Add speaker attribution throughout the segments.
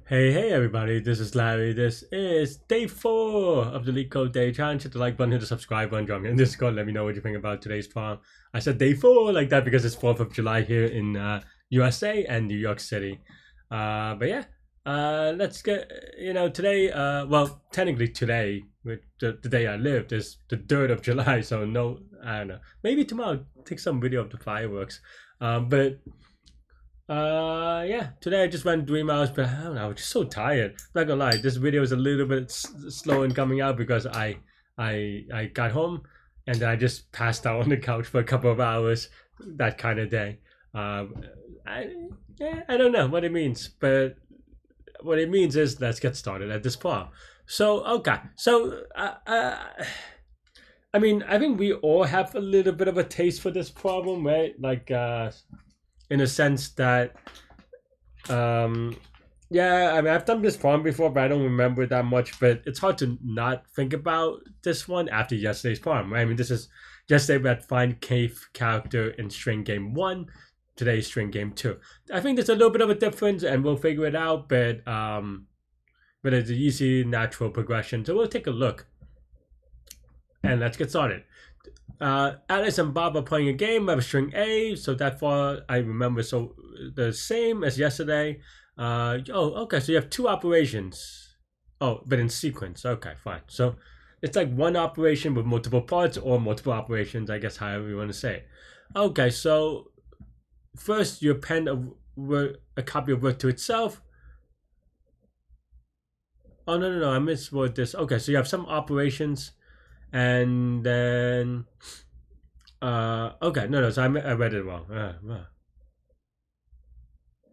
Speaker 1: Hey everybody, this is Larry. This is day 4 of the Leetcode day challenge. Hit the like button, hit the subscribe button, join me in Discord, let me know what you think about today's farm. I said day 4 like that because it's 4th of July here in USA and New York City. But yeah, let's get, today, well, technically today, with the day I lived, is the 3rd of July, so no, I don't know. Maybe tomorrow I'll take some video of the fireworks. But yeah, today I just ran 3 miles, but I don't know, I was just so tired. Not gonna lie, this video is a little bit slow in coming out because I got home and then I just passed out on the couch for a couple of hours, that kind of day. I I don't know what it means, but what it means is let's get started at this farm. So okay, so I mean, I think we all have a little bit of a taste for this problem, right? Like in a sense that yeah, I mean, I've done this farm before, but I don't remember that much. But it's hard to not think about this one after yesterday's farm, right? I mean, this is yesterday we had find cave character in string game 1, today's string game 2. I think there's a little bit of a difference, and we'll figure it out. But it's an easy natural progression, so we'll take a look and let's get started. Alice and Bob are playing a game of string A, so that far I remember. So the same as yesterday. Okay, so you have 2 operations. Oh, but in sequence. Okay, fine. So it's like one operation with multiple parts or multiple operations, I guess, however you want to say it. Okay, so first you append a copy of word to itself. Oh, no, I miswrote this. Okay, so you have some operations and then okay, no, so I read it wrong.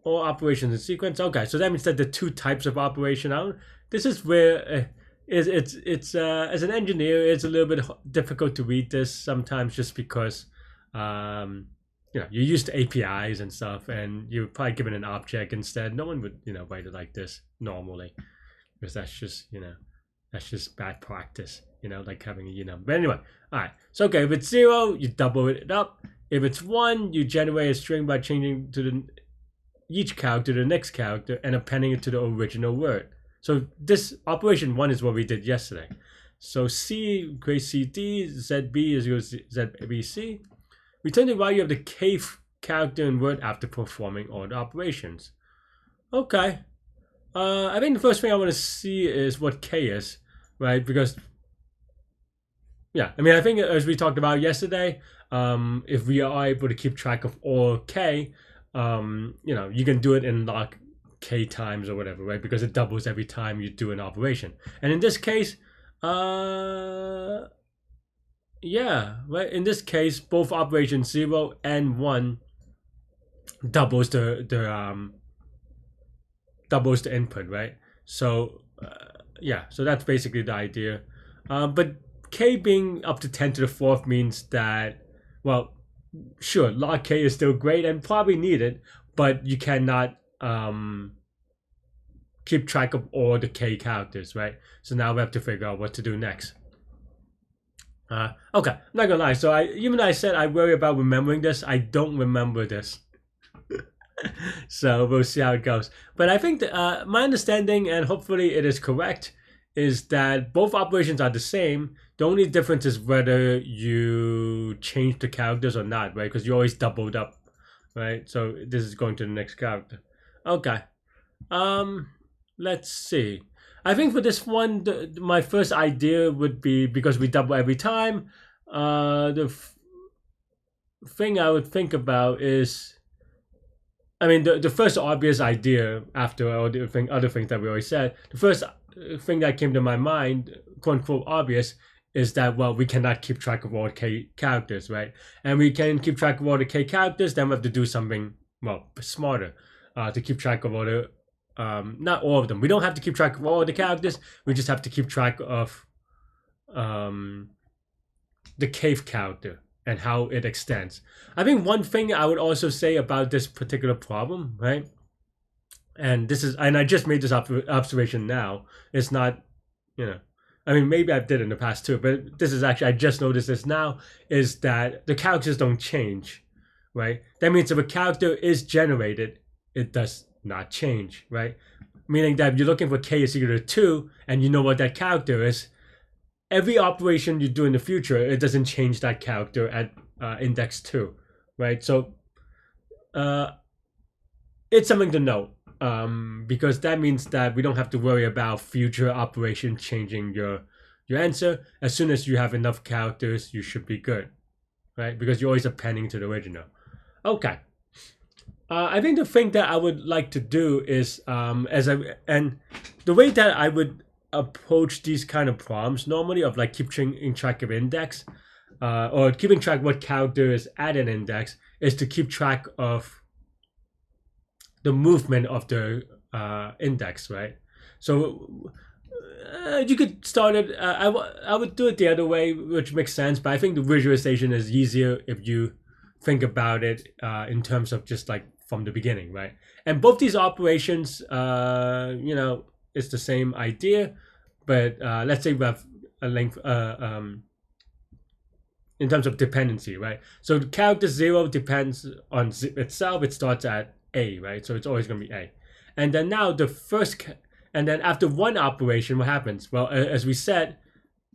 Speaker 1: All operations in sequence. Okay, so that means that the 2 types of operation out. This is where it's as an engineer, it's a little bit difficult to read this sometimes, just because you're used to APIs and stuff, and you're probably given an object instead. No one would write it like this normally, because that's just bad practice, like having a But anyway, all right. So okay, if it's 0, you double it up. If it's 1, you generate a string by changing to each character to the next character and appending it to the original word. So this operation 1 is what we did yesterday. So C creates CD, ZB is equal to ZBC. Return the value of the cave character and word after performing all the operations. Okay. I think the first thing I want to see is what K is, right? Because, yeah, I mean, I think as we talked about yesterday, if we are able to keep track of all K, you can do it in log K times or whatever, right? Because it doubles every time you do an operation. And in this case, yeah, right. In this case, both operations 0 and 1 doubles doubles the input, right? So yeah, so that's basically the idea. But K being up to 10 to the 4th means that, well, sure, log K is still great and probably needed, but you cannot keep track of all the K characters, right? So now we have to figure out what to do next. Okay, I'm not gonna lie. So even though I said I worry about remembering this, I don't remember this. So we'll see how it goes. But I think that, my understanding, and hopefully it is correct, is that both operations are the same. The only difference is whether you change the characters or not, right? Because you always doubled up, right? So this is going to the next character. Okay. Let's see. I think for this one, my first idea would be, because we double every time, the thing I would think about is, I mean, the first obvious idea after all the other things that we already said, the first thing that came to my mind, quote unquote obvious, is that, well, we cannot keep track of all the K characters, right? And we can keep track of all the K characters, then we have to do something, well, smarter, to keep track of all the, not all of them. We don't have to keep track of all the characters, we just have to keep track of the cave character and how it extends. I think one thing I would also say about this particular problem, right? And I just made this observation now. It's not, I mean, maybe I did in the past too, but this is actually, I just noticed this now, is that the characters don't change, right? That means if a character is generated, it does not change, right? meaning that if you're looking for k is equal to 2 and you know what that character is, every operation you do in the future, it doesn't change that character at index 2, right? So it's something to know, because that means that we don't have to worry about future operation changing your answer. As soon as you have enough characters, you should be good, right? Because you always appending to the original. Okay. I think the thing that I would like to do is, and the way that I would approach these kind of problems normally of like keeping track of index, or keeping track what character is at an index, is to keep track of the movement of the index, right? So you could start it. I would do it the other way, which makes sense. But I think the visualization is easier if you think about it in terms of just like from the beginning, right? And both these operations, it's the same idea, but let's say we have a length in terms of dependency, right? So the character 0 depends on itself. It starts at A, right? So it's always going to be A. And then now and then after one operation, what happens? Well, as we said,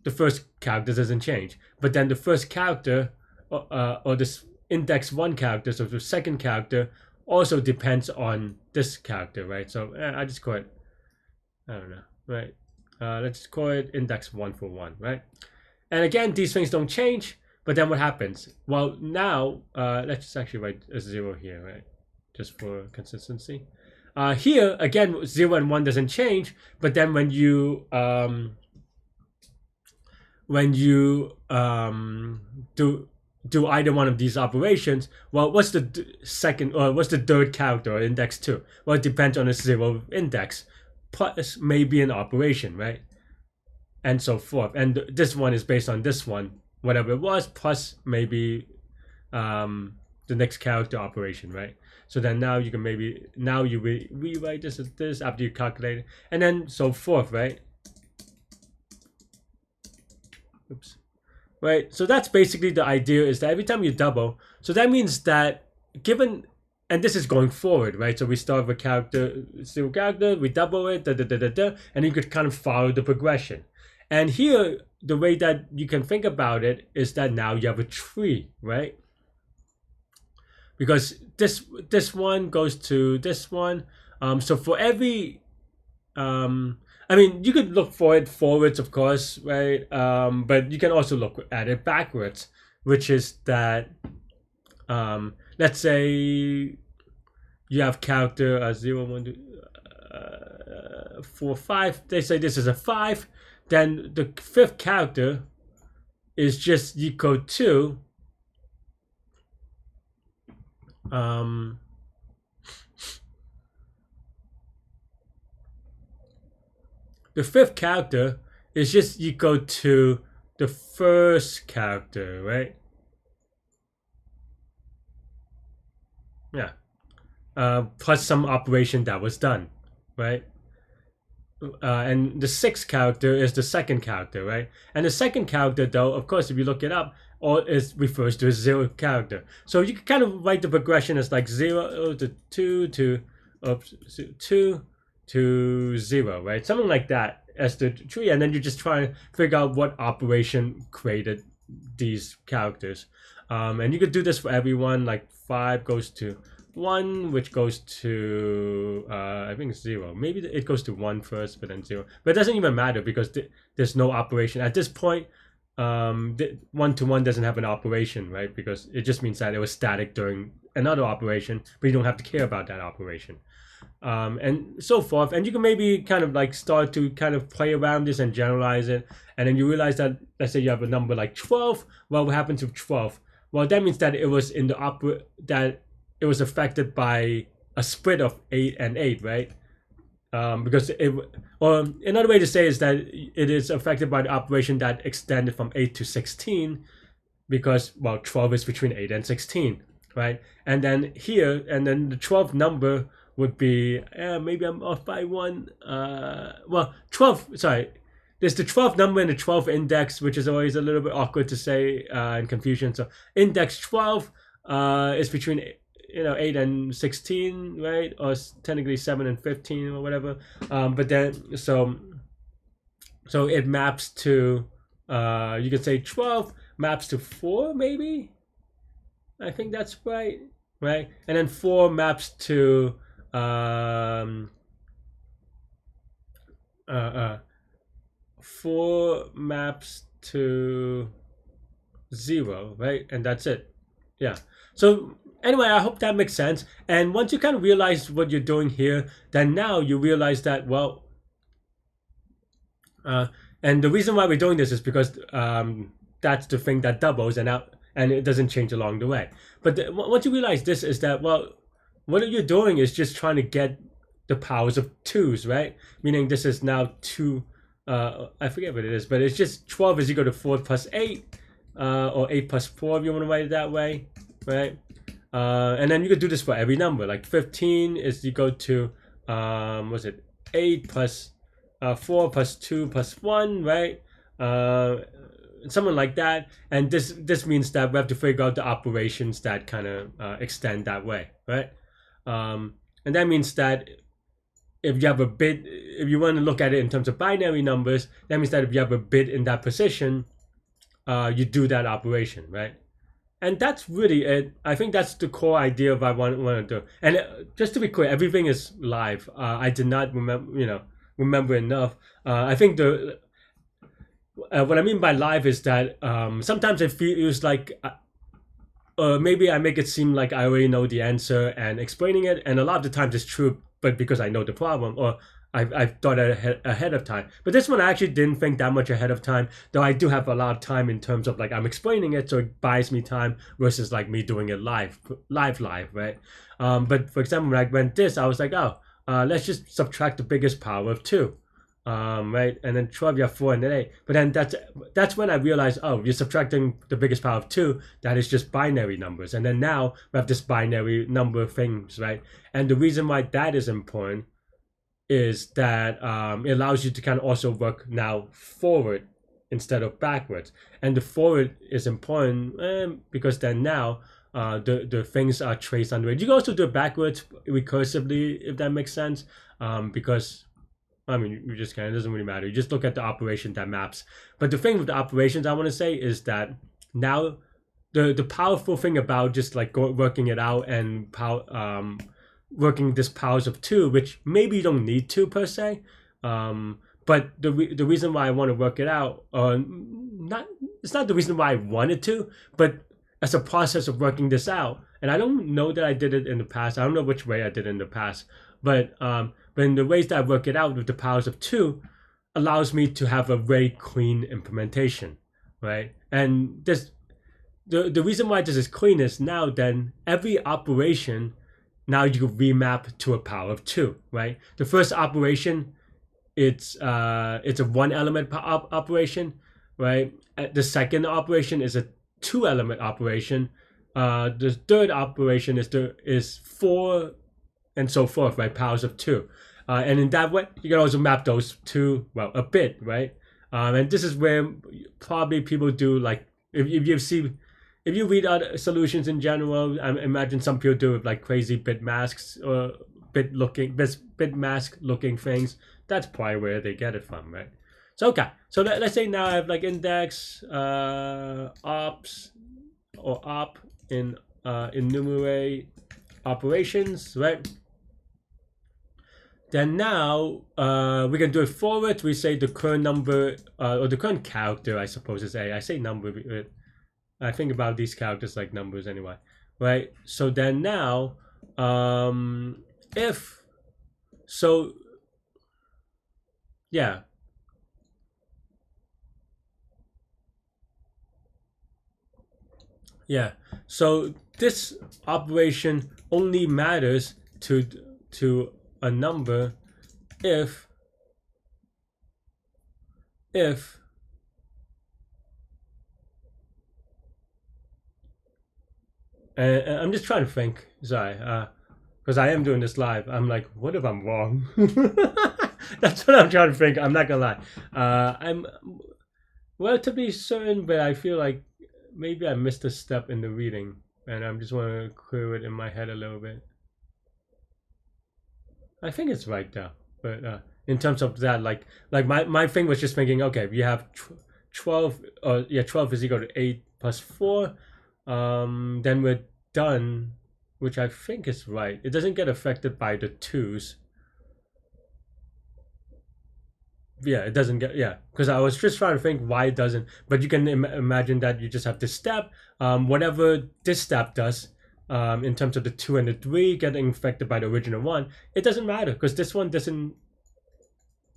Speaker 1: the first character doesn't change, but then the first character or this index 1 character, so the second character, also depends on this character, right? So I just call it, I don't know, right? Let's call it index 1 for 1, right? And again, these things don't change, but then what happens? Well, now let's just actually write a 0 here, right? Just for consistency. Here again, 0 and 1 doesn't change, but then when you do either one of these operations, well, what's the second or what's the third character or index 2? Well, it depends on the 0 index plus maybe an operation, right? And so forth. And this one is based on this one, whatever it was, plus maybe the next character operation, right? So then now you can rewrite this as this after you calculate it, and then so forth, right? Oops. Right, so that's basically the idea, is that every time you double, so that means that given, and this is going forward, right? So we start with zero character, we double it, and you could kind of follow the progression. And here, the way that you can think about it is that now you have a tree, right? Because this one goes to this one. So for every I mean, you could look for it forwards, of course, right? But you can also look at it backwards, which is that, let's say you have character 0, 1, 2, 4, 5. They say this is a 5. Then the fifth character is just Leetcode 2. The fifth character is just equal to the first character, right? Yeah. Plus some operation that was done, right? And the sixth character is the second character, right? And the second character, though, of course, if you look it up, refers to a 0 character. So you can kind of write the progression as like 0 to 2 to 2 to 0, right? Something like that as the tree, and then you just try to figure out what operation created these characters. And you could do this for everyone, like 5 goes to 1, which goes to I think 0. Maybe it goes to 1 first, but then 0. But it doesn't even matter because there's no operation at this point. 1 to 1 doesn't have an operation, right? Because it just means that it was static during another operation, but you don't have to care about that operation. And so forth. And you can maybe kind of like start to kind of play around this and generalize it. And then you realize that, let's say you have a number like 12. Well, what happens with 12? Well, that means that it was in the that it was affected by a split of 8 and 8, right? Because or another way to say is that it is affected by the operation that extended from 8 to 16, because, well, 12 is between 8 and 16, right? And then here, and then the 12th number would be, maybe I'm off by 1. Well, 12, sorry. There's the 12th number and the 12th index, which is always a little bit awkward to say and confusion. So index 12 is between 8 and 16, right? Or technically 7 and 15 or whatever. But then so it maps to you could say 12 maps to 4, maybe. I think that's right, right? And then 4 maps to 4 maps to 0, right? And that's it. Yeah. So anyway, I hope that makes sense. And once you kind of realize what you're doing here, then now you realize that, well, and the reason why we're doing this is because that's the thing that doubles and it doesn't change along the way. But once you realize this is that, well, what you're doing is just trying to get the powers of 2's, right? Meaning this is now 2, I forget what it is, but it's just 12 is equal to 4 plus 8, or 8 plus 4 if you want to write it that way, right? And then you could do this for every number. Like 15 is equal to, what's it, 8 plus 4 plus 2 plus 1, right? Something like that. And this means that we have to figure out the operations that kind of extend that way, right? And that means that if you have a bit, if you want to look at it in terms of binary numbers, that means that if you have a bit in that position, you do that operation, right? And that's really it. I think that's the core idea of what I want to do. And just to be clear, everything is live. I did not remember enough. I think what I mean by live is that sometimes it feels like maybe I make it seem like I already know the answer and explaining it, and a lot of the times it's true, but because I know the problem or I've thought ahead of time. But this one I actually didn't think that much ahead of time, though I do have a lot of time in terms of like I'm explaining it, so it buys me time versus like me doing it live, right? But for example, when I went this, I was like, oh, let's just subtract the biggest power of 2. Right, and then 12 you have 4 and then 8, but then that's when I realized, oh, you're subtracting the biggest power of 2, that is just binary numbers, and then now we have this binary number things, right? And the reason why that is important is that it allows you to kind of also work now forward instead of backwards, and the forward is important because then now the things are traced under it. You can also do it backwards recursively, if that makes sense, because I mean, you just kind of, it doesn't really matter. You just look at the operation that maps. But the thing with the operations I want to say is that now the powerful thing about just like working it out and working this powers of 2, which maybe you don't need to per se, but the reason why I want to work it out, it's not the reason why I wanted to, but as a process of working this out. And I don't know that I did it in the past. I don't know which way I did it in the past, but in the ways that I work it out with the powers of 2 allows me to have a very clean implementation, right? And this, the reason why this is clean is now then every operation, now you can remap to a power of 2, right? The first operation, it's a 1 element operation, right? The second operation is a 2 element operation. The third operation is 4 and so forth, right? Powers of 2. And in that way, you can also map those to, well, a bit, right? And this is where probably people do, like, if you read other solutions in general, I imagine some people do with like crazy bit masks or bit mask looking things. That's probably where they get it from, right? So okay, so let's say now I have like index, ops or op in enumerate operations, right? Then now we can do it forward. We say the current number or the current character, I suppose, is A. I say number. I think about these characters like numbers anyway, right? So then now, if so, yeah. Yeah. So this operation only matters to a number if I'm just trying to think, sorry, because I am doing this live. I'm like, what if I'm wrong? That's what I'm trying to think. I'm not gonna lie. I'm relatively certain, but I feel like maybe I missed a step in the reading. and I'm just want to clear it in my head a little bit. I think it's right there, but in terms of that, like my thing was just thinking, okay, we have 12, 12 is equal to 8 plus 4, then we're done, which I think is right. It doesn't get affected by the 2's. Yeah, it doesn't get, yeah, because I was just trying to think why it doesn't, but you can imagine that you just have this step, whatever this step does, in terms of the 2 and the 3 getting affected by the original 1, it doesn't matter because this one doesn't,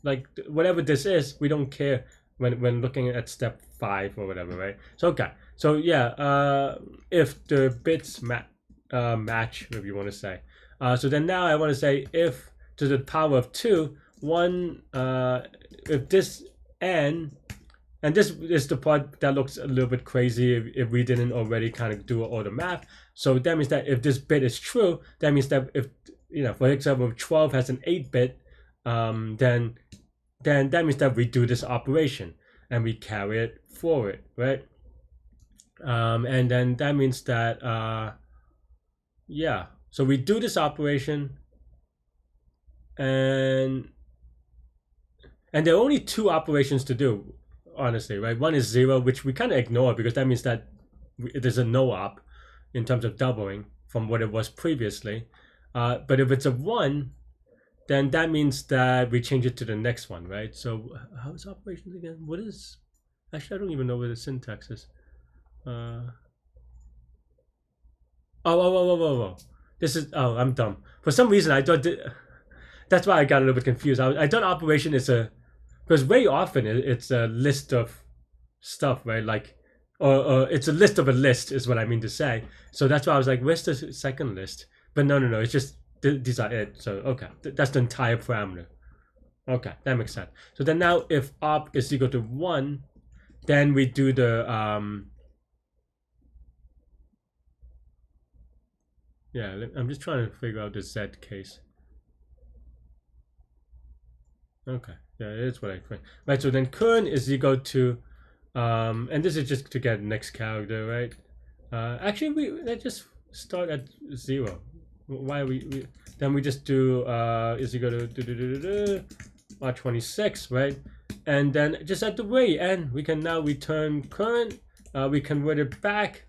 Speaker 1: like, whatever this is, we don't care when looking at step 5 or whatever, right? So okay, so yeah, if the bits match, if you want to say, so then now I want to say if to the power of 2, 1, if this n, and this is the part that looks a little bit crazy if we didn't already kind of do all the math. So that means that if this bit is true, that means that if, you know, for example, if 12 has an 8-bit, then that means that we do this operation and we carry it forward, right? And then that means that, yeah, so we do this operation, and there are only 2 operations to do, honestly, right? One is 0, which we kind of ignore because that means that there's a no op in terms of doubling from what it was previously. But if it's a 1, then that means that we change it to the next one, right? So how is operations again? What is, actually I don't even know where the syntax is. Oh, this is, oh, I'm dumb. For some reason I thought that's why I got a little bit confused. I thought operation is a, because very often it's a list of stuff, right? Like, or it's a list of a list is what I mean to say. So that's why I was like, where's the second list? But no, it's just these are it. So okay, that's the entire parameter. Okay, that makes sense. So then now if op is equal to 1, then we do the yeah, I'm just trying to figure out the Z case. Okay, yeah, it is what I think. Right, so then current is equal to, and this is just to get next character, right? Actually, let's just start at 0. Why we then we just do is equal to R26, right? And then just at the very end, we can now return current. We convert it back.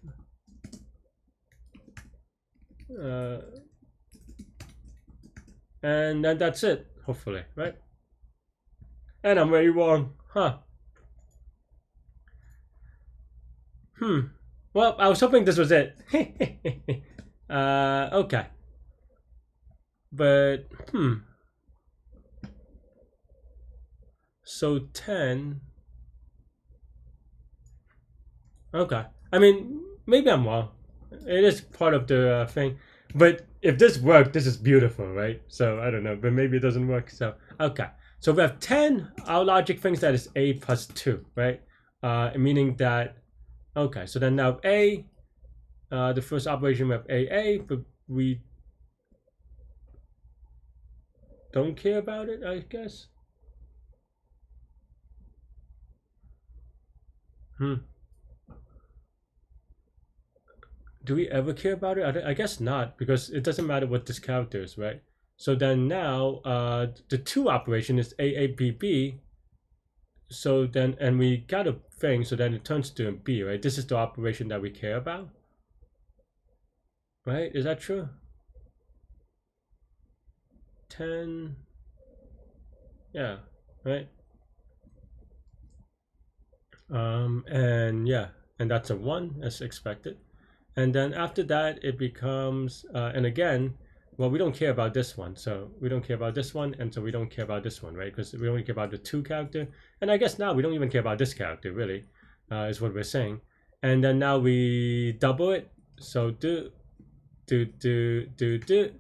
Speaker 1: And then that's it, hopefully, right? And I'm very wrong, huh? Well, I was hoping this was it. Okay. But, so 10. Okay. I mean, maybe I'm wrong. It is part of the thing. But if this worked, this is beautiful, right? So I don't know, but maybe it doesn't work. So, okay. So we have 10, our logic thinks that is A plus 2, right? Meaning that, okay, so then now A, the first operation we have AA, but we don't care about it, I guess. Do we ever care about it? I guess not, because it doesn't matter what this character is, right? So then now the 2 operation is AABB. So then, and we got a thing, so then it turns to a B, right? This is the operation that we care about, right? Is that true? 10, yeah, right? And yeah, and that's a 1 as expected. And then after that, it becomes, and again, well, we don't care about this one. So we don't care about this one. And so we don't care about this one, right? Because we only care about the 2 character. And I guess now we don't even care about this character, really, is what we're saying. And then now we double it. So do,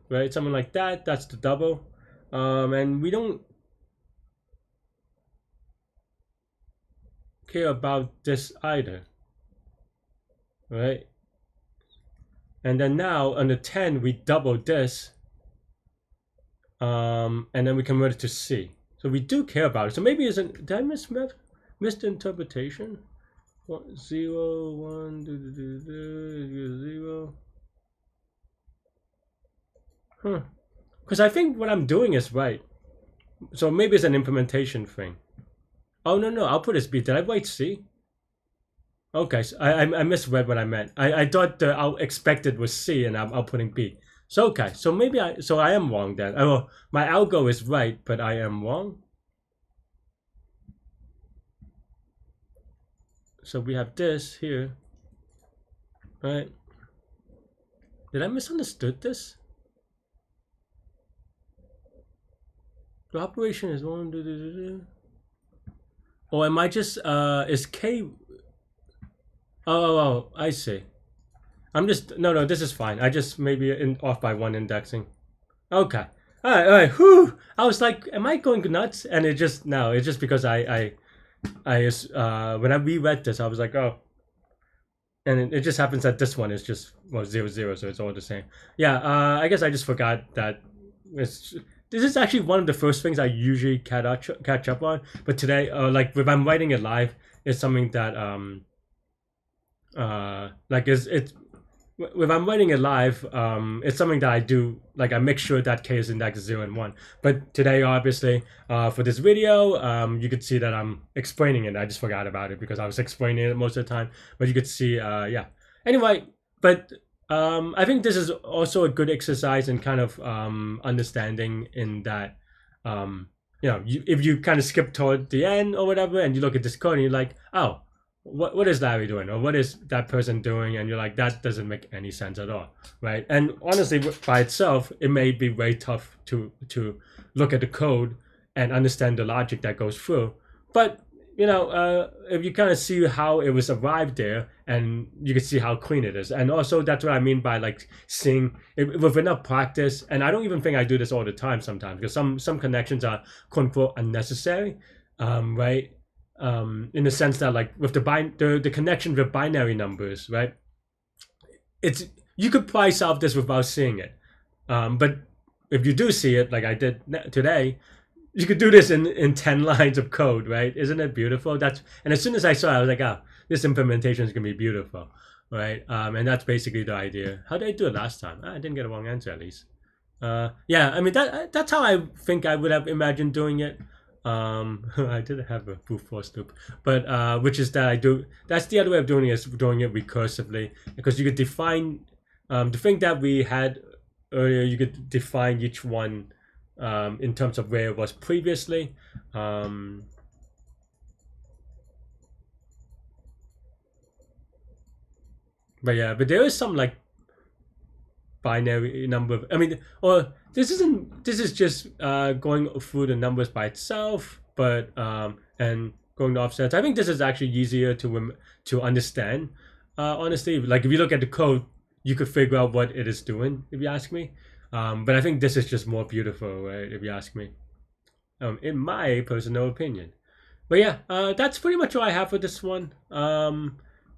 Speaker 1: right? Something like that. That's the double. And we don't care about this either, right? And then now on the 10, we double this. And then we convert it to C. So we do care about it. So maybe did I miss the interpretation? 0, 1, 0. Because I think what I'm doing is right. So maybe it's an implementation thing. Oh, no, output is B. Did I write C? Okay, so I misread what I meant. I thought the expected was C and I'm outputting B. So okay, so maybe I am wrong then. Oh, my algo is right, but I am wrong. So we have this here, right? Did I misunderstood this? The operation is one. Or am I just is K? Oh, I see. I'm just no. This is fine. I just maybe off by one indexing. Okay. All right. Whew. I was like, am I going nuts? And it just no. It's just because when I reread this, I was like, oh. And it just happens that this one is just 0, so it's all the same. Yeah. I guess I just forgot that this is actually one of the first things I usually catch up on. But today, like if I'm writing it live, it's something that like it's if I'm writing it live, it's something that I do. Like I make sure that K is indexed 0 and 1. But today, obviously, for this video, you could see that I'm explaining it. I just forgot about it because I was explaining it most of the time. But you could see, yeah. Anyway, but I think this is also a good exercise in kind of understanding in that, if you kind of skip toward the end or whatever, and you look at this code and you're like, oh, what is Larry doing, or what is that person doing, and you're like, that doesn't make any sense at all, right? And honestly, by itself, it may be very tough to look at the code and understand the logic that goes through. But if you kind of see how it was arrived there, and you can see how clean it is, and also that's what I mean by like seeing it, with enough practice. And I don't even think I do this all the time sometimes, because some connections are quote unquote unnecessary, right? In the sense that like with the connection with binary numbers, right? You could probably solve this without seeing it, but if you do see it, like I did today, you could do this in 10 lines of code, right? Isn't it beautiful? And as soon as I saw it, I was like, oh, this implementation is gonna be beautiful, right? And that's basically the idea. How did I do it last time? I didn't get a wrong answer at least. Yeah, I mean that's how I think I would have imagined doing it. I did have a brute force loop, but which is that that's the other way of doing it, is doing it recursively, because you could define the thing that we had earlier. You could define each one in terms of where it was previously. But yeah, but there is some like binary number. I mean, or this is just going through the numbers by itself, but and going to offsets. I think this is actually easier to understand. Honestly, like if you look at the code, you could figure out what it is doing, if you ask me. But I think this is just more beautiful, right, if you ask me, in my personal opinion. But yeah, that's pretty much all I have for this one.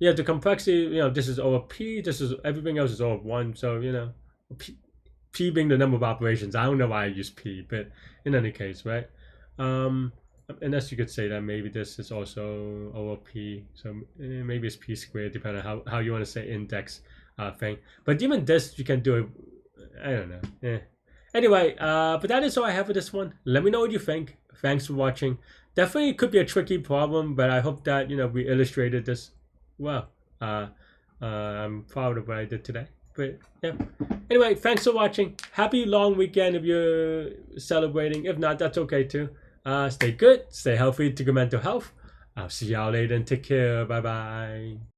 Speaker 1: Yeah, the complexity, this is over P, this is everything else is over 1, so P being the number of operations. I don't know why I use P, but in any case, right? Unless you could say that maybe this is also over P, so maybe it's P squared, depending on how you want to say index thing. But even this, you can do it, I don't know. Anyway, but that is all I have for this one. Let me know what you think. Thanks for watching. Definitely could be a tricky problem, but I hope that we illustrated this well. I'm proud of what I did today. But yeah. Anyway, thanks for watching. Happy long weekend if you're celebrating. If not, that's okay too. Stay good, stay healthy, to good mental health. I'll see y'all later and take care. Bye bye.